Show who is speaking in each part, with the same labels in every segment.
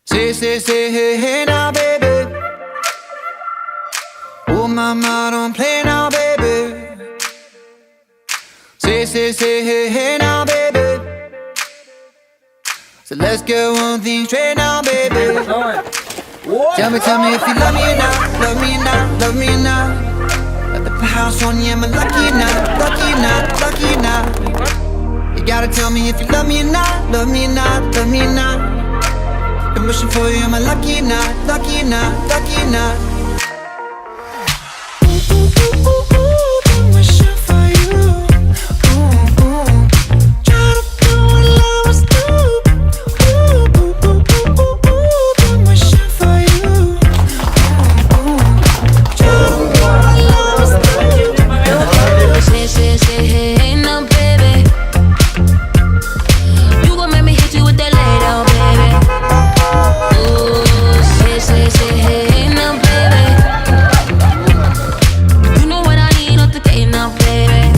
Speaker 1: Say, hey, hey now, baby. Oh, mama, don't play now, baby. Say, hey, hey now, baby. So let's get one thing straight now, baby. Tell me if you love me or not, love me or not, love me or not. At the house on you, am I lucky or not, lucky or not, lucky or not? You gotta tell me if you love me or not, love me or not, love me or not. Been wishing for you, am I lucky or not, lucky or not, lucky or not? Been wishing for you. Try to do what lovers do. Been wishing for you. Try to do what lovers do.
Speaker 2: Say, hey, now, baby. You gon' make me hit you with that lay down, baby. Ooh, say, hey, now, baby. You know what I need, not the day now, baby.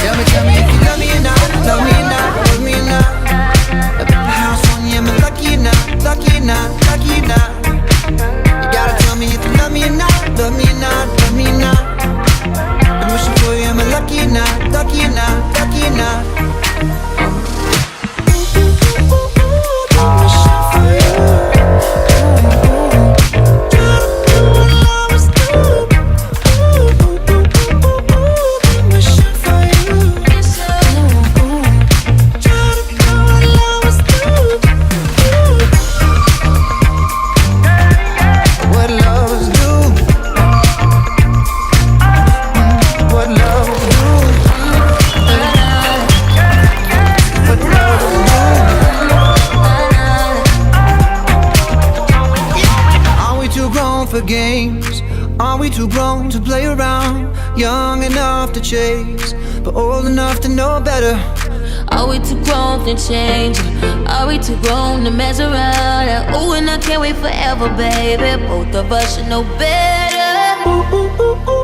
Speaker 1: Tell me if you love me or not, love me or not, love me or not. At the house on you, am I lucky or not, lucky or not, lucky or not? You gotta tell me if you love me or not, love me or not, love me or not. Been wishing for you, am I lucky or not, lucky or not, lucky or not? Been wishing for you. Try to do what lovers do. Been wishing for you. Try to do what lovers do. What lovers do. What lovers do. What lovers do. Are we too grown for games? Are we too grown to play around? Young enough to chase, but old enough to know better.
Speaker 2: Are we too grown to change? Are we too grown to mess around? Ooh, and I can't wait forever, baby. Both of us should know better.
Speaker 1: Ooh, ooh, ooh, ooh.